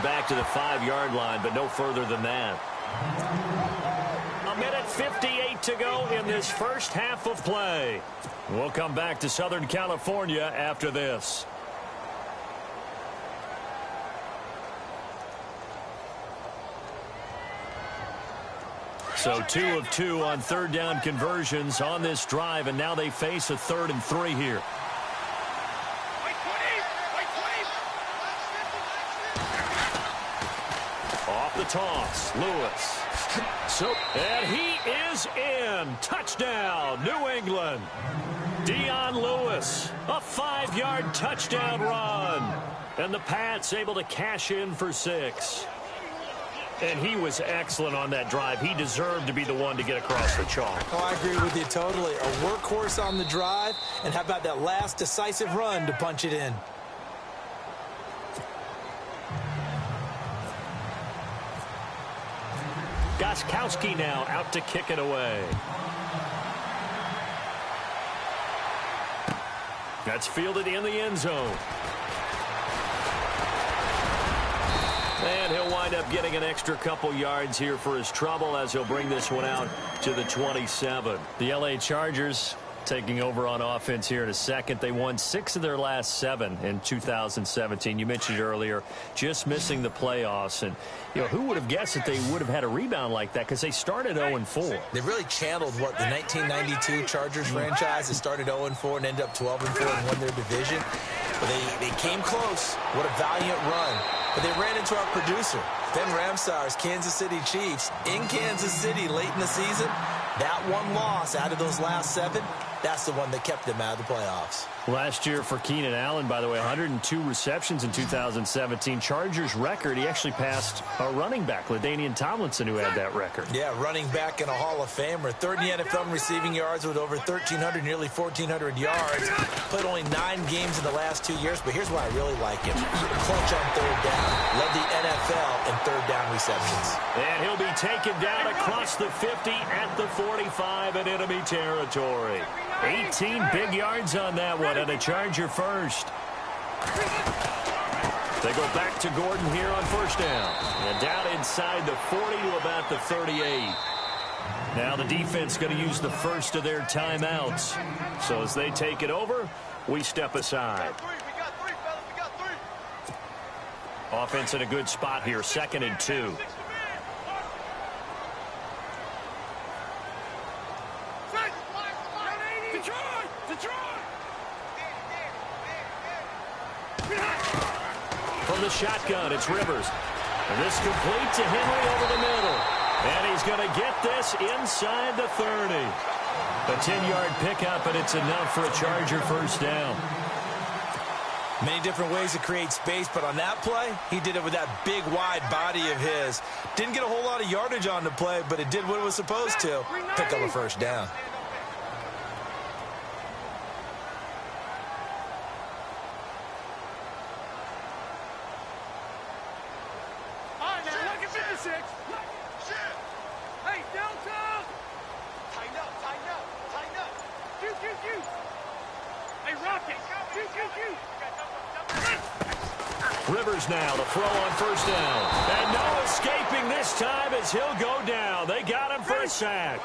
back to the 5-yard line, but no further than that. 1:58 to go in this first half of play. We'll come back to Southern California after this. So 2 of 2 on third down conversions on this drive, and now they face a 3rd and 3 here. Off the toss, Lewis. And he is in. Touchdown, New England. Dion Lewis, a 5-yard touchdown run. And the Pats able to cash in for 6. And he was excellent on that drive. He deserved to be the one to get across the chalk. Oh, I agree with you totally. A workhorse on the drive, and how about that last decisive run to punch it in? Gostkowski now out to kick it away. That's fielded in the end zone. And he'll wind up getting an extra couple yards here for his trouble as he'll bring this one out to the 27. The LA Chargers taking over on offense here in a second. They won 6 of their last 7 in 2017. You mentioned earlier, just missing the playoffs. And, you know, who would have guessed that they would have had a rebound like that, because they started 0-4. They really channeled what the 1992 Chargers franchise. They started 0-4 and ended up 12-4 and won their division. But they came close. What a valiant run. But they ran into our producer, Ben Ramsar's Kansas City Chiefs, in Kansas City late in the season. That one loss out of those last 7, that's the one that kept them out of the playoffs. Last year for Keenan Allen, by the way, 102 receptions in 2017. Chargers record, he actually passed a running back, LaDainian Tomlinson, who had that record. Yeah, running back and a Hall of Famer. 3rd in the NFL in receiving yards with over 1,300, nearly 1,400 yards. Played only 9 games in the last 2 years, but here's why I really like him. Clutch on 3rd down. Led the NFL in 3rd down receptions. And he'll be taken down across the 50 at the 45 in enemy territory. 18 big yards on that one, and a Charger first. They go back to Gordon here on first down. And down inside the 40 to about the 38. Now the defense going to use the first of their timeouts. So as they take it over, we step aside. Offense in a good spot here, 2nd and 2. From the shotgun, it's Rivers. And this complete to Henry over the middle. And he's going to get this inside the 30. A 10-yard pickup, and it's enough for a Charger first down. Many different ways to create space, but on that play, he did it with that big, wide body of his. Didn't get a whole lot of yardage on the play, but it did what it was supposed to. Pick up a first down. Rivers now to throw on first down. And no escaping this time as he'll go down. They got him for a sack.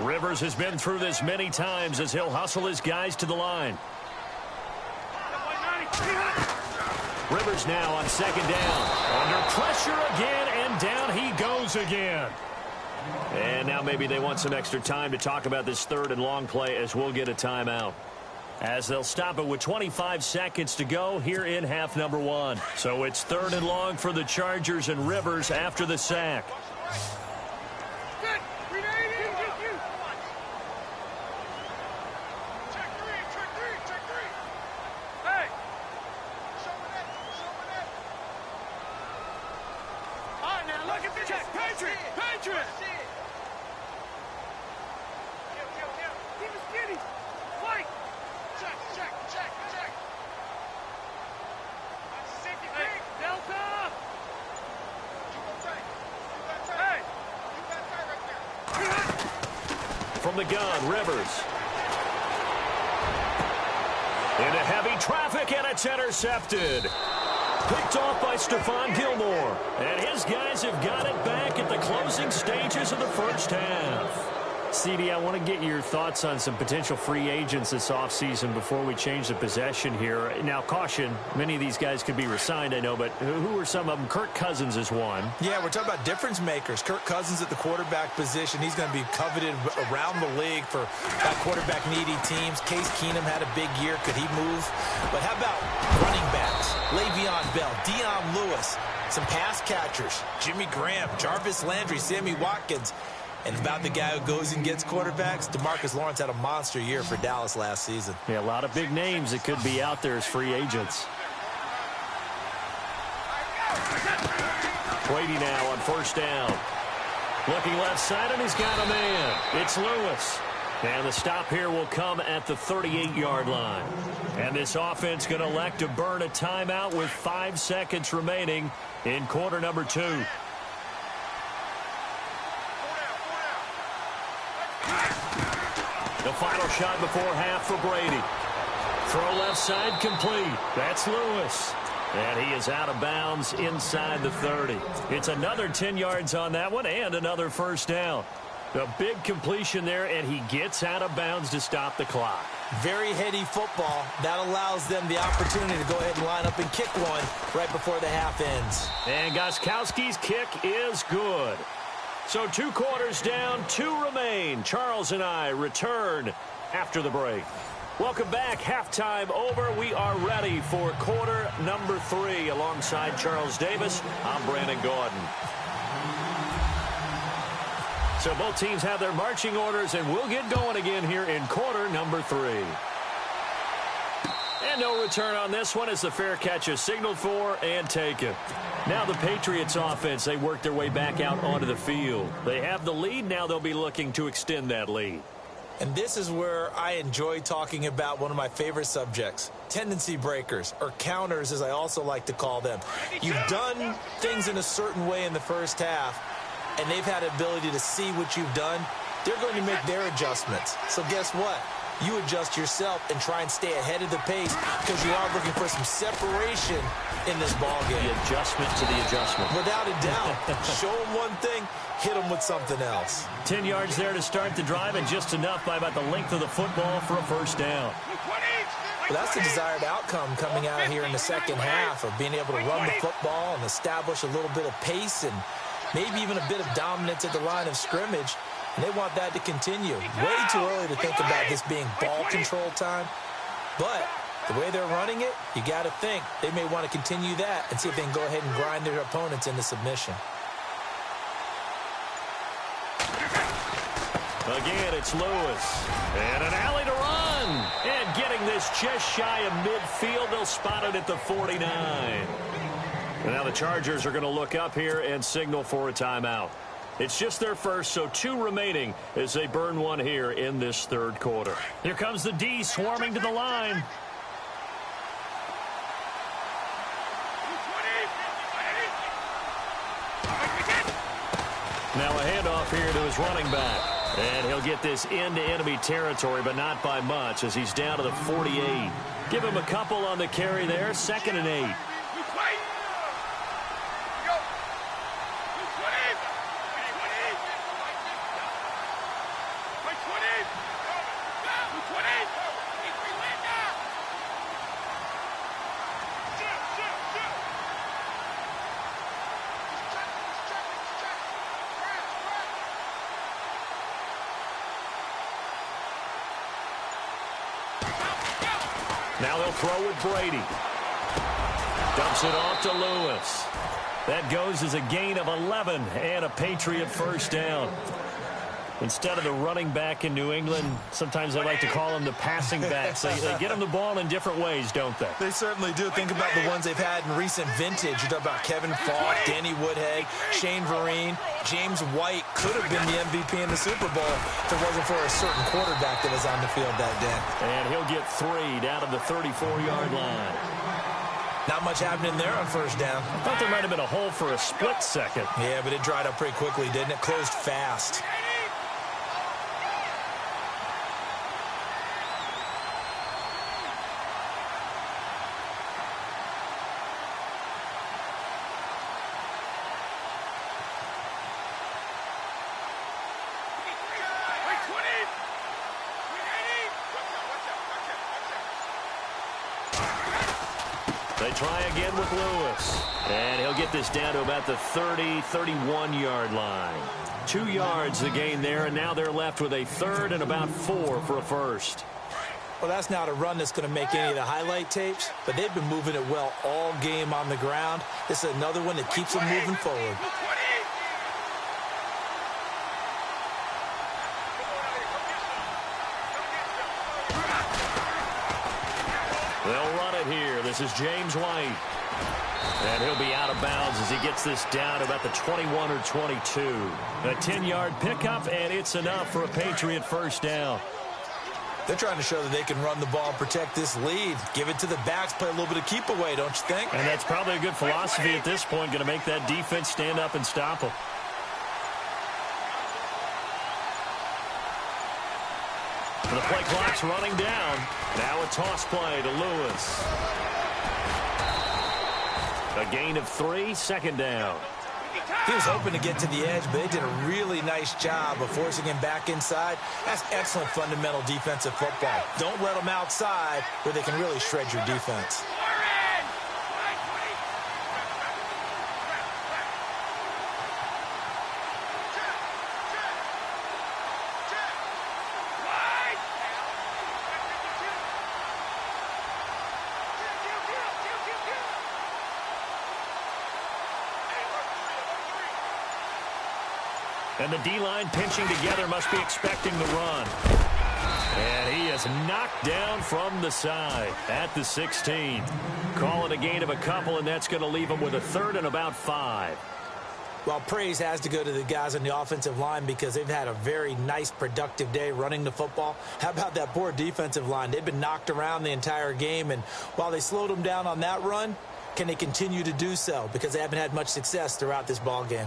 Rivers has been through this many times as he'll hustle his guys to the line. Rivers now on 2nd down. Under pressure again, and down he goes again. And now maybe they want some extra time to talk about this 3rd and long play as we'll get a timeout. As they'll stop it with 25 seconds to go here in half number 1. So it's 3rd and long for the Chargers, and Rivers after the sack. From the gun, Rivers. Into heavy traffic, and it's intercepted. Picked off by Stephon Gilmore. And his guys have got it back at the closing stages of the first half. CD, I want to get your thoughts on some potential free agents this offseason before we change the possession here. Now, caution, many of these guys could be re-signed, I know, but who are some of them? Kirk Cousins is one. Yeah, we're talking about difference makers. Kirk Cousins at the quarterback position. He's going to be coveted around the league for that quarterback-needy teams. Case Keenum had a big year. Could he move? But how about running backs? Le'Veon Bell, Dion Lewis, some pass catchers, Jimmy Graham, Jarvis Landry, Sammy Watkins. And about the guy who goes and gets quarterbacks, DeMarcus Lawrence had a monster year for Dallas last season. Yeah, a lot of big names that could be out there as free agents. Brady now on first down. Looking left side, and he's got a man. It's Lewis. And the stop here will come at the 38-yard line. And this offense going to elect to burn a timeout with 5 seconds remaining in quarter number 2. The final shot before half for Brady. Throw left side complete. That's Lewis. And he is out of bounds inside the 30. It's another 10 yards on that one and another first down. A big completion there, and he gets out of bounds to stop the clock. Very heady football. That allows them the opportunity to go ahead and line up and kick one right before the half ends. And Gostkowski's kick is good. So 2 quarters down, 2 remain. Charles and I return after the break. Welcome back. Halftime over. We are ready for quarter number 3. Alongside Charles Davis, I'm Brandon Gordon. So both teams have their marching orders, and we'll get going again here in quarter number 3. And no return on this one as the fair catch is signaled for and taken. Now the Patriots offense, they work their way back out onto the field. They have the lead. Now they'll be looking to extend that lead. And this is where I enjoy talking about one of my favorite subjects, tendency breakers, or counters as I also like to call them. You've done things in a certain way in the first half, and they've had the ability to see what you've done. They're going to make their adjustments. So guess what? You adjust yourself and try and stay ahead of the pace because you are looking for some separation in this ballgame. The adjustment to the adjustment. Without a doubt. Show them one thing, hit them with something else. 10 yards there to start the drive, and just enough by about the length of the football for a first down. Well, that's the desired outcome coming out here in the second half of being able to run the football and establish a little bit of pace and maybe even a bit of dominance at the line of scrimmage. And they want that to continue. Way too early to think about this being ball control time. But the way they're running it, you got to think they may want to continue that and see if they can go ahead and grind their opponents into submission. Again, it's Lewis. And an alley to run. And getting this just shy of midfield. They'll spot it at the 49. And now the Chargers are going to look up here and signal for a timeout. It's just their first, so 2 remaining as they burn one here in this third quarter. Here comes the D swarming to the line. Now a handoff here to his running back. And he'll get this into enemy territory, but not by much as he's down to the 48. Give him a couple on the carry there, 2nd and 8. Now they'll throw with Brady. Dumps it off to Lewis. That goes as a gain of 11 and a Patriot first down. Instead of the running back in New England, sometimes they like to call them the passing backs. They get them the ball in different ways, don't they? They certainly do. Think about the ones they've had in recent vintage. You talk about Kevin Falk, Danny Woodhead, Shane Vereen, James White could have been the MVP in the Super Bowl if it wasn't for a certain quarterback that was on the field that day. And he'll get 3 down to the 34-yard line. Not much happening there on first down. I thought there might have been a hole for a split second. Yeah, but it dried up pretty quickly, didn't it? Closed fast. They try again with Lewis. And he'll get this down to about the 30, 31-yard line. 2 yards the gain there, and now they're left with a third and about 4 for a first. Well, that's not a run that's going to make any of the highlight tapes, but they've been moving it well all game on the ground. This is another one that keeps them moving forward. They'll run it here. This is James White. And he'll be out of bounds as he gets this down to about the 21 or 22. A 10-yard pickup, and it's enough for a Patriot first down. They're trying to show that they can run the ball and protect this lead. Give it to the backs, play a little bit of keep away, don't you think? And that's probably a good philosophy at this point, going to make that defense stand up and stop them. The play clock's running down. Now a toss play to Lewis. A gain of 3, second down. He was hoping to get to the edge, but they did a really nice job of forcing him back inside. That's excellent fundamental defensive football. Don't let them outside where they can really shred your defense. And the D-line pinching together must be expecting the run. And he is knocked down from the side at the 16. Call it a gain of a couple, and that's going to leave him with a third and about 5. Well, praise has to go to the guys on the offensive line because they've had a very nice, productive day running the football. How about that poor defensive line? They've been knocked around the entire game, and while they slowed them down on that run, can they continue to do so? Because they haven't had much success throughout this ball game.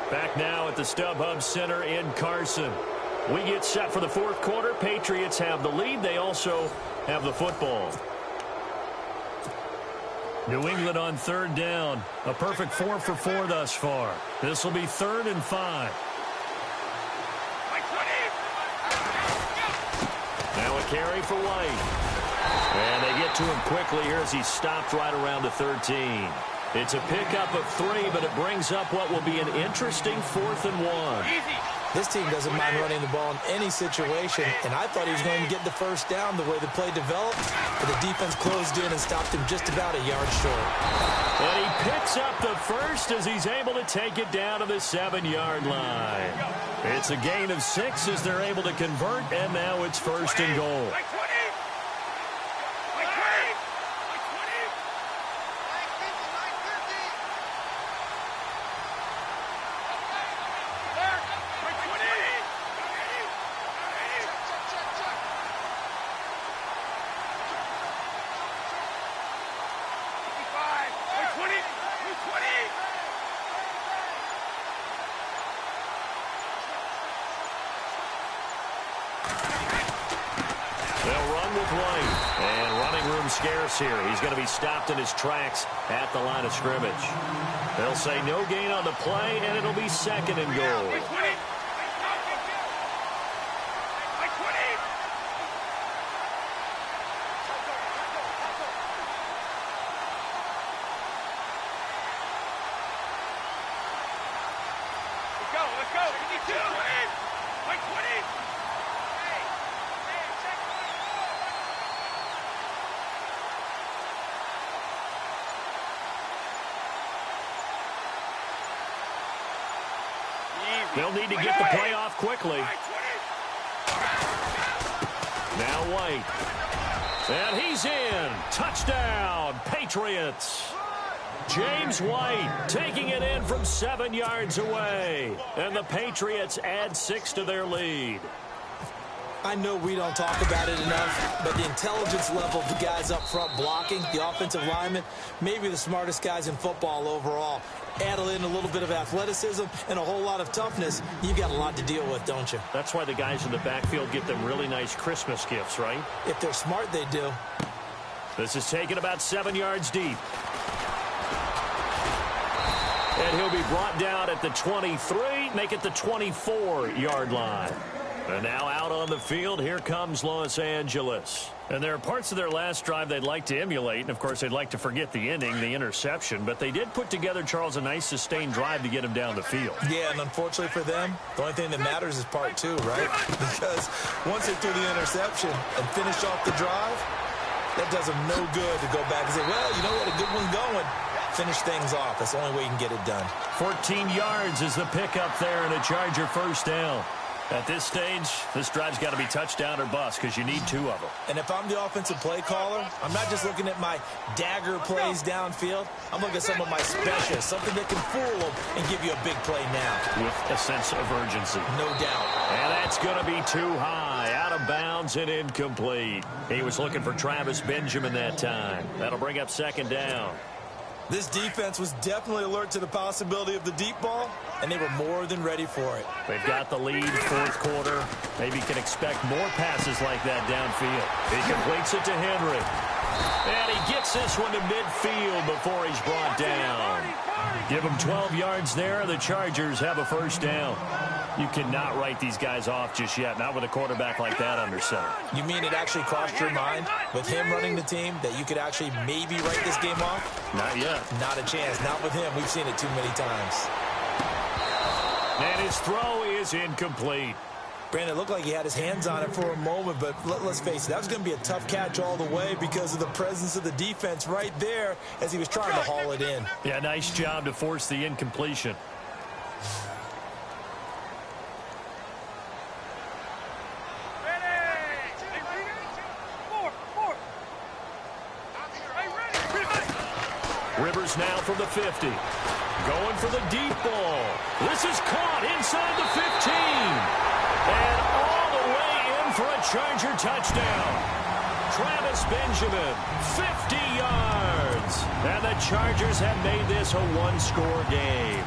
Back now at the StubHub Center in Carson. We get set for the fourth quarter. Patriots have the lead. They also have the football. New England on third down. A perfect 4 for 4 thus far. This will be 3rd and 5. Now a carry for White. And they get to him quickly here as he stopped right around the 13. It's a pickup of 3, but it brings up what will be an interesting 4th and 1. This team doesn't mind running the ball in any situation, and I thought he was going to get the first down the way the play developed, but the defense closed in and stopped him just about a yard short. And he picks up the first as he's able to take it down to the 7-yard line. It's a gain of 6 as they're able to convert, and now it's 1st and goal. Scarce here. He's going to be stopped in his tracks at the line of scrimmage. They'll say no gain on the play, and it'll be 2nd and goal. Let's go. They'll need to get the play off quickly. Now White. And he's in. Touchdown, Patriots. James White taking it in from 7 yards away. And the Patriots add 6 to their lead. I know we don't talk about it enough, but the intelligence level of the guys up front blocking, the offensive linemen, maybe the smartest guys in football overall. Add in a little bit of athleticism and a whole lot of toughness, you've got a lot to deal with, don't you? That's why the guys in the backfield get them really nice Christmas gifts, right? If they're smart, they do. This is taken about 7 yards deep. And he'll be brought down at the 23, make it the 24-yard line. And now out on the field, here comes Los Angeles. And there are parts of their last drive they'd like to emulate, and of course they'd like to forget the ending, the interception, but they did put together, Charles, a nice sustained drive to get him down the field. Yeah, and unfortunately for them, the only thing that matters is part two, right? Because once they threw the interception and finished off the drive, that does them no good to go back and say, well, you know what, a good one going. Finish things off. That's the only way you can get it done. 14 yards is the pickup there, and a Charger first down. At this stage, this drive's got to be touchdown or bust because you need two of them. And if I'm the offensive play caller, I'm not just looking at my dagger plays downfield. I'm looking at some of my specials, something that can fool them and give you a big play now. With a sense of urgency. No doubt. And that's going to be too high, out of bounds and incomplete. He was looking for Travis Benjamin that time. That'll bring up second down. This defense was definitely alert to the possibility of the deep ball, and they were more than ready for it. They've got the lead, fourth quarter. Maybe can expect more passes like that downfield. He completes it to Henry. And he gets this one to midfield before he's brought down. Give him 12 yards there. The Chargers have a first down. You cannot write these guys off just yet, not with a quarterback like that under center. You mean it actually crossed your mind with him running the team that you could actually maybe write this game off? Not yet. Not a chance. Not with him. We've seen it too many times. And his throw is incomplete. Brandon, it looked like he had his hands on it for a moment, but let's face it, that was going to be a tough catch all the way because of the presence of the defense right there as he was trying to haul it in. Yeah, nice job to force the incompletion. Rivers now from the 50. Going for the deep ball. This is caught inside the 15. And all the way in for a Charger touchdown. Travis Benjamin, 50 yards. And the Chargers have made this a one-score game.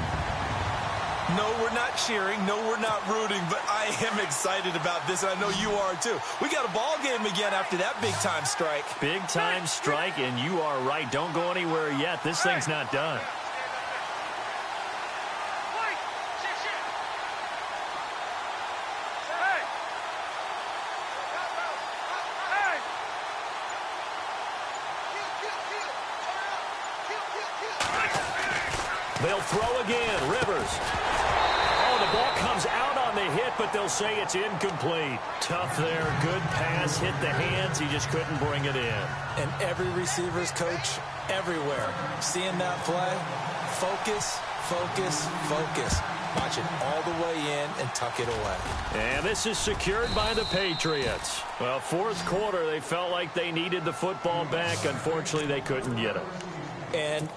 No, we're not cheering. No, we're not rooting. But I am excited about this, and I know you are too. We got a ball game again after that big-time strike. Big-time strike, and you are right. Don't go anywhere yet. This thing's not done. They'll throw again. Rivers. Oh, the ball comes out on the hit, but they'll say it's incomplete. Tough there. Good pass. Hit the hands. He just couldn't bring it in. And every receiver's coach everywhere. Seeing that play, focus, focus, focus. Watch it all the way in and tuck it away. And this is secured by the Patriots. Well, fourth quarter, they felt like they needed the football back. Unfortunately, they couldn't get it. And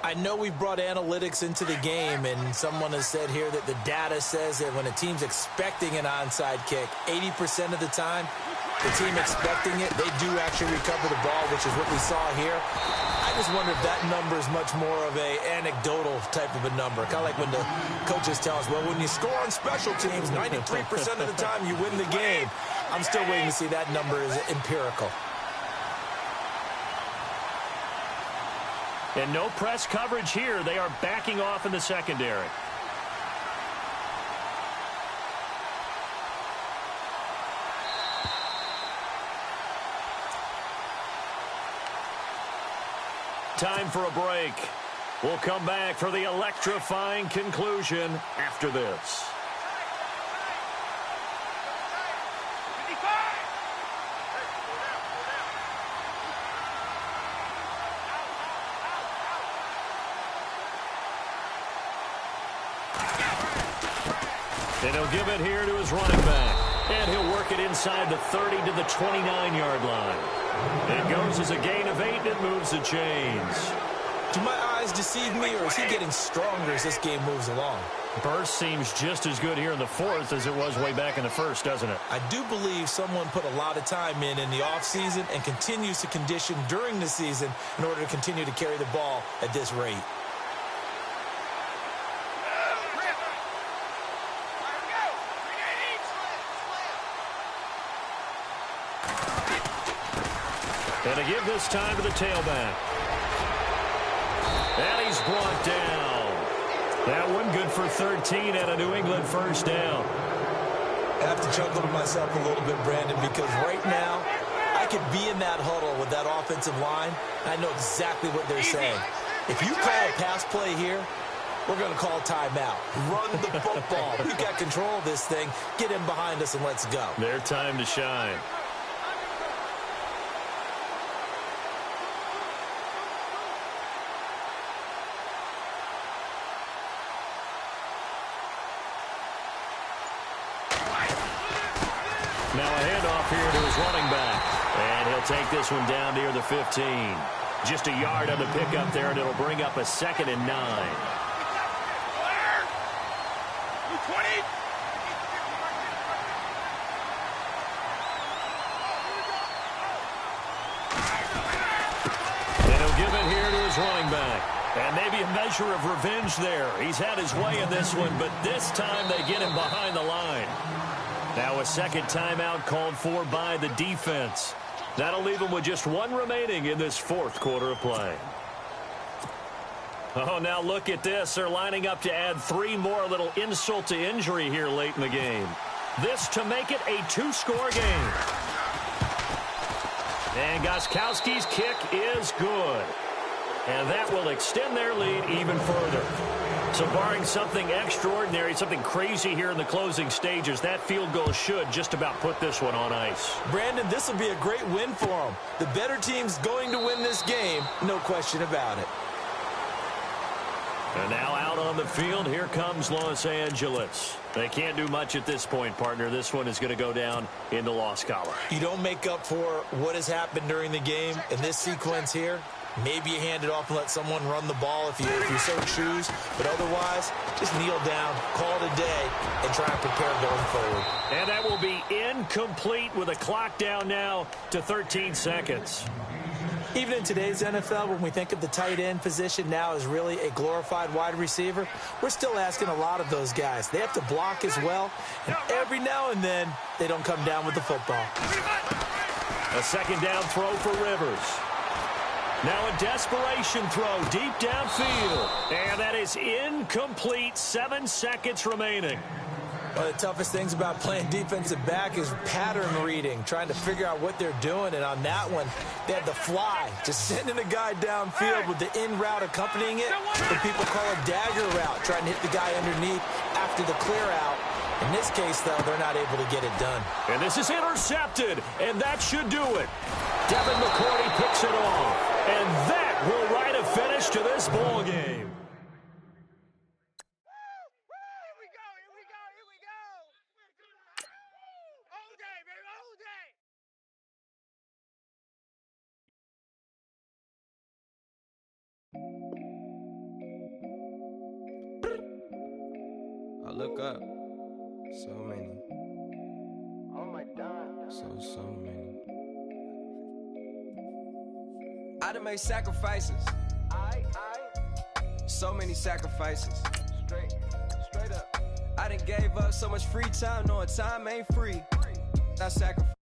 I know we brought analytics into the game, and someone has said here that the data says that when a team's expecting an onside kick, 80% of the time, the team expecting it, they do actually recover the ball, which is what we saw here. I just wonder if that number is much more of a anecdotal type of a number. Kind of like when the coaches tell us, well, when you score on special teams, 93% of the time you win the game. I'm still waiting to see that number is empirical. And no press coverage here. They are backing off in the secondary. Time for a break. We'll come back for the electrifying conclusion after this. And he'll give it here to his running back. And he'll work it inside the 30 to the 29-yard line. It goes as a gain of 8, and it moves the chains. Do my eyes deceive me, or is he getting stronger as this game moves along? Burst seems just as good here in the fourth as it was way back in the first, doesn't it? I do believe someone put a lot of time in the offseason and continues to condition during the season in order to continue to carry the ball at this rate. And to give this time to the tailback. And he's brought down. That one good for 13 and a New England first down. I have to chuckle to myself a little bit, Brandon, because right now I could be in that huddle with that offensive line. I know exactly what they're saying. If you call a pass play here, we're going to call timeout. Run the football. We got control of this thing. Get him behind us and let's go. Their time to shine. Now a handoff here to his running back. And he'll take this one down near the 15. Just a yard on the pickup there, and it'll bring up a 2nd and 9. And he'll give it here to his running back. And maybe a measure of revenge there. He's had his way in this one, but this time they get him behind the line. Now a second timeout called for by the defense. That'll leave him with just one remaining in this fourth quarter of play. Oh, now look at this. They're lining up to add 3 more, a little insult to injury here late in the game. This to make it a 2-score game. And Gostkowski's kick is good. And that will extend their lead even further. So barring something extraordinary, something crazy here in the closing stages, that field goal should just about put this one on ice. Brandon, this will be a great win for them. The better team's going to win this game, no question about it. And now out on the field, here comes Los Angeles. They can't do much at this point, partner. This one is going to go down in the loss column. You don't make up for what has happened during the game in this sequence here. Maybe you hand it off and let someone run the ball if you so choose. But otherwise, just kneel down, call it a day, and try and prepare going forward. And that will be incomplete with a clock down now to 13 seconds. Even in today's NFL, when we think of the tight end position now as really a glorified wide receiver, we're still asking a lot of those guys. They have to block as well, and every now and then, they don't come down with the football. A second down throw for Rivers. Now a desperation throw deep downfield. And that is incomplete. 7 seconds remaining. One of the toughest things about playing defensive back is pattern reading, trying to figure out what they're doing. And on that one, they had the fly, just sending a guy downfield with the in route accompanying it. What people call a dagger route, trying to hit the guy underneath after the clear out. In this case, though, they're not able to get it done. And this is intercepted, and that should do it. Devin McCourty picks it off. And that will write a finish to this ball game. I look up. So many. Oh my God. So many. I done made sacrifices. So many sacrifices. Straight up. I done gave up so much free time, knowing time ain't free. I sacrificed.